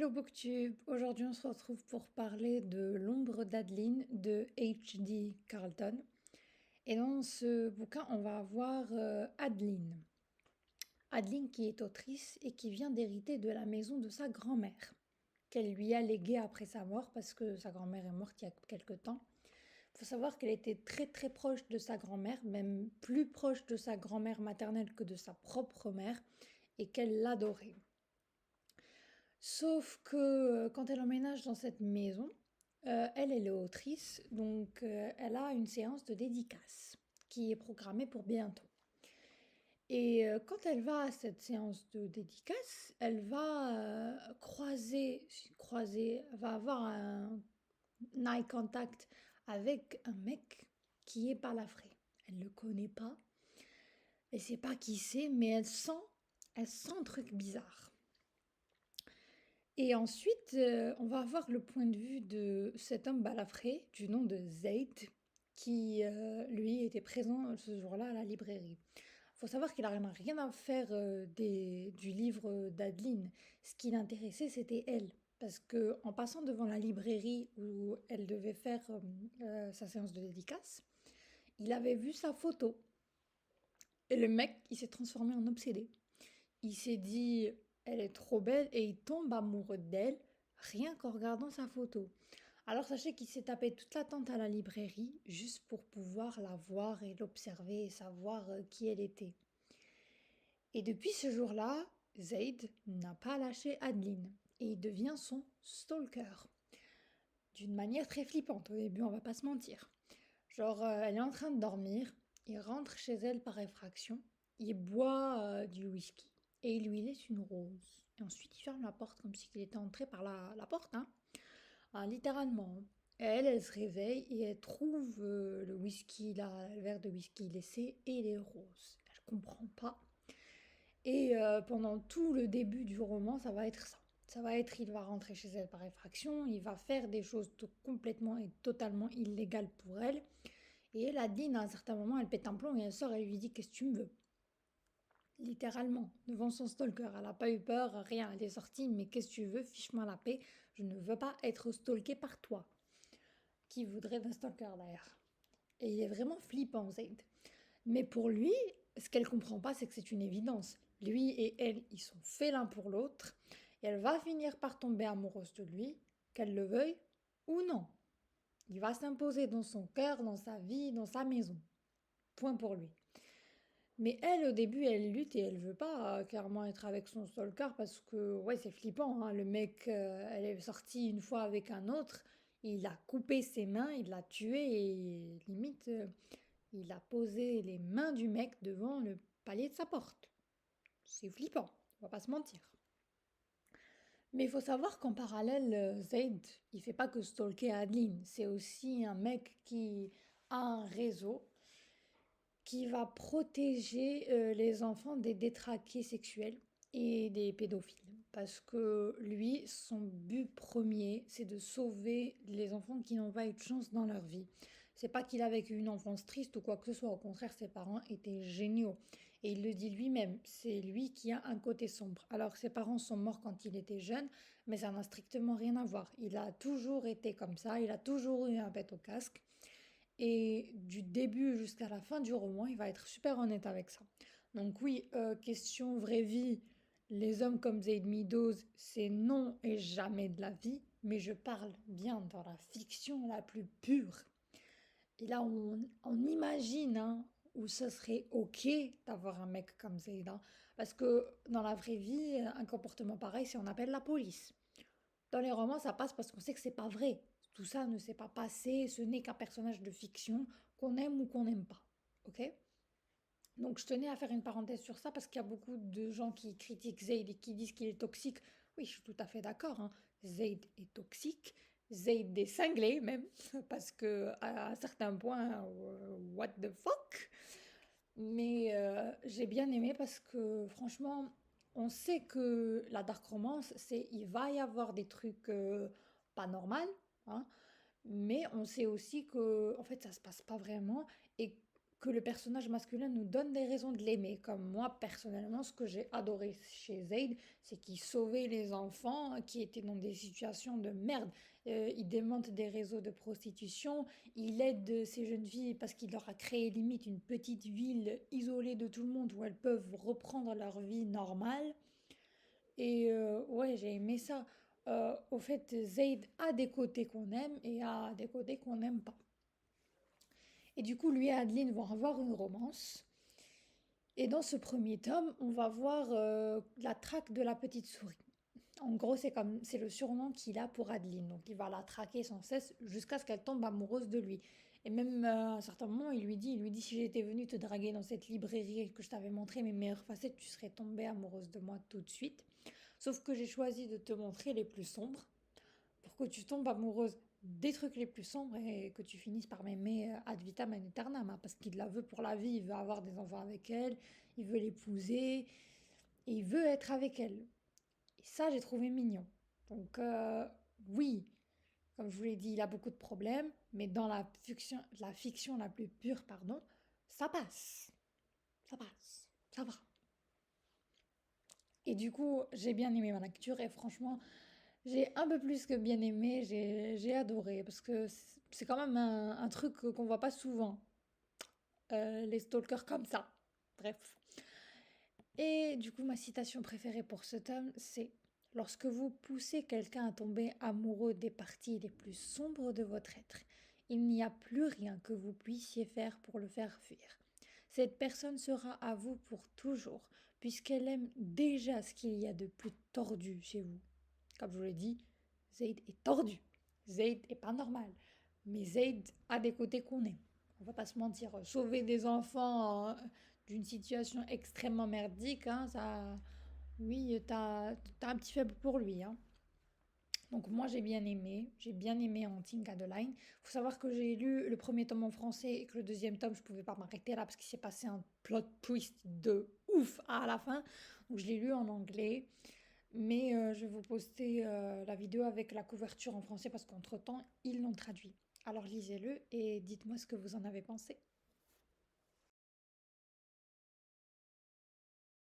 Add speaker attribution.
Speaker 1: Hello Booktube, aujourd'hui on se retrouve pour parler de L'ombre d'Adeline de H.D. Carlton. Et dans ce bouquin, on va avoir Adeline. Adeline qui est autrice et qui vient d'hériter de la maison de sa grand-mère, qu'elle lui a léguée après sa mort parce que sa grand-mère est morte il y a quelque temps. Il faut savoir qu'elle était très très proche de sa grand-mère, même plus proche de sa grand-mère maternelle que de sa propre mère, et qu'elle l'adorait. Sauf que quand elle emménage dans cette maison, elle est autrice, donc elle a une séance de dédicace qui est programmée pour bientôt. Et quand elle va à cette séance de dédicace, elle va va avoir un eye contact avec un mec qui est balafré. Elle ne le connaît pas, elle ne sait pas qui c'est, mais elle sent un truc bizarre. Et ensuite, on va avoir le point de vue de cet homme balafré du nom de Zaid, qui lui était présent ce jour-là à la librairie. Il faut savoir qu'il n'a rien à faire du livre d'Adeline. Ce qui l'intéressait, c'était elle. Parce que en passant devant la librairie où elle devait faire sa séance de dédicace, il avait vu sa photo. Et le mec, il s'est transformé en obsédé. Il s'est dit, elle est trop belle et il tombe amoureux d'elle rien qu'en regardant sa photo. Alors sachez qu'il s'est tapé toute l'attente à la librairie juste pour pouvoir la voir et l'observer et savoir qui elle était. Et depuis ce jour-là, Zaid n'a pas lâché Adeline et il devient son stalker. D'une manière très flippante au début, on va pas se mentir. Genre, elle est en train de dormir, il rentre chez elle par effraction, il boit du whisky et il lui laisse une rose. Et ensuite, il ferme la porte comme s'il était entré par la porte, hein. Ah, littéralement. Et elle se réveille et elle trouve le whisky, le verre de whisky laissé et les roses. Elle comprend pas. Et pendant tout le début du roman, ça va être ça. Ça va être, il va rentrer chez elle par effraction, il va faire des choses complètement et totalement illégales pour elle. Et elle a dit, à un certain moment, elle pète un plomb et elle sort et lui dit: Qu'est-ce que tu me veux? Littéralement, devant son stalker. Elle n'a pas eu peur, rien. Elle est sortie, mais qu'est-ce que tu veux? Fiche-moi la paix. Je ne veux pas être stalkée par toi. Qui voudrait d'un stalker d'ailleurs? Et il est vraiment flippant, Zayd. Mais pour lui, ce qu'elle comprend pas, c'est que c'est une évidence. Lui et elle, ils sont faits l'un pour l'autre. Et elle va finir par tomber amoureuse de lui, qu'elle le veuille ou non. Il va s'imposer dans son cœur, dans sa vie, dans sa maison. Point pour lui. Mais elle, au début, elle lutte et elle veut pas clairement être avec son stalker parce que, ouais, c'est flippant, hein. Le mec, elle est sortie une fois avec un autre, il a coupé ses mains, il l'a tué et limite, il a posé les mains du mec devant le palier de sa porte. C'est flippant, on va pas se mentir. Mais il faut savoir qu'en parallèle, Zaid, il fait pas que stalker Adeline, c'est aussi un mec qui a un réseau qui va protéger les enfants des détraqués sexuels et des pédophiles. Parce que lui, son but premier, c'est de sauver les enfants qui n'ont pas eu de chance dans leur vie. C'est pas qu'il a vécu une enfance triste ou quoi que ce soit, au contraire, ses parents étaient géniaux. Et il le dit lui-même, c'est lui qui a un côté sombre. Alors ses parents sont morts quand il était jeune, mais ça n'a strictement rien à voir. Il a toujours été comme ça, il a toujours eu un pet au casque. Et du début jusqu'à la fin du roman, il va être super honnête avec ça. Donc oui, question vraie vie, les hommes comme Zaid Meadows, c'est non et jamais de la vie, mais je parle bien dans la fiction la plus pure. Et là, on imagine hein, où ce serait ok d'avoir un mec comme Zaid, hein. Parce que dans la vraie vie, un comportement pareil, c'est on appelle la police. Dans les romans, ça passe parce qu'on sait que c'est pas vrai. Tout ça ne s'est pas passé, ce n'est qu'un personnage de fiction qu'on aime ou qu'on n'aime pas. Ok? Donc je tenais à faire une parenthèse sur ça parce qu'il y a beaucoup de gens qui critiquent Zayd et qui disent qu'il est toxique. Oui, je suis tout à fait d'accord, hein. Zayd est toxique, Zayd est cinglé même, parce que à un certain point, what the fuck? Mais j'ai bien aimé parce que franchement, on sait que la dark romance, c'est il va y avoir des trucs pas normaux, hein, mais on sait aussi que en fait ça se passe pas vraiment et que le personnage masculin nous donne des raisons de l'aimer. Comme moi, personnellement, ce que j'ai adoré chez Zayd, c'est qu'il sauvait les enfants qui étaient dans des situations de merde. Il démonte des réseaux de prostitution, il aide ces jeunes filles parce qu'il leur a créé limite une petite ville isolée de tout le monde où elles peuvent reprendre leur vie normale. Et ouais, j'ai aimé ça. Au fait, Zayd a des côtés qu'on aime et a des côtés qu'on n'aime pas. Et du coup, lui et Adeline vont avoir une romance. Et dans ce premier tome, on va voir la traque de la petite souris. En gros, c'est le surnom qu'il a pour Adeline. Donc, il va la traquer sans cesse jusqu'à ce qu'elle tombe amoureuse de lui. Et même à un certain moment, il lui dit si j'étais venu te draguer dans cette librairie et que je t'avais montré mes meilleures facettes, tu serais tombée amoureuse de moi tout de suite. Sauf que j'ai choisi de te montrer les plus sombres pour que tu tombes amoureuse des trucs les plus sombres et que tu finisses par m'aimer ad vitam aeternam, hein, parce qu'il la veut pour la vie, il veut avoir des enfants avec elle, il veut l'épouser, et il veut être avec elle. Et ça, j'ai trouvé mignon. Donc, oui, comme je vous l'ai dit, il a beaucoup de problèmes, mais dans la fiction la plus pure, pardon, ça passe. Ça passe. Ça va. Et du coup, j'ai bien aimé ma lecture et franchement, j'ai un peu plus que bien aimé, j'ai adoré parce que c'est quand même un truc qu'on voit pas souvent, les stalkers comme ça. Bref. Et du coup, ma citation préférée pour ce tome, c'est lorsque vous poussez quelqu'un à tomber amoureux des parties les plus sombres de votre être, il n'y a plus rien que vous puissiez faire pour le faire fuir. Cette personne sera à vous pour toujours, puisqu'elle aime déjà ce qu'il y a de plus tordu chez vous. Comme je vous l'ai dit, Zayd est tordu. Zayd est pas normal. Mais Zayd a des côtés qu'on aime. On va pas se mentir. Sauver des enfants d'une situation extrêmement merdique, hein, ça. Oui, t'as un petit faible pour lui, hein. Donc moi j'ai bien aimé Hunting Adeline. Faut savoir que j'ai lu le premier tome en français et que le deuxième tome je pouvais pas m'arrêter là parce qu'il s'est passé un plot twist de ouf à la fin. Donc je l'ai lu en anglais. Mais je vais vous poster la vidéo avec la couverture en français parce qu'entre-temps, ils l'ont traduit. Alors lisez-le et dites-moi ce que vous en avez pensé.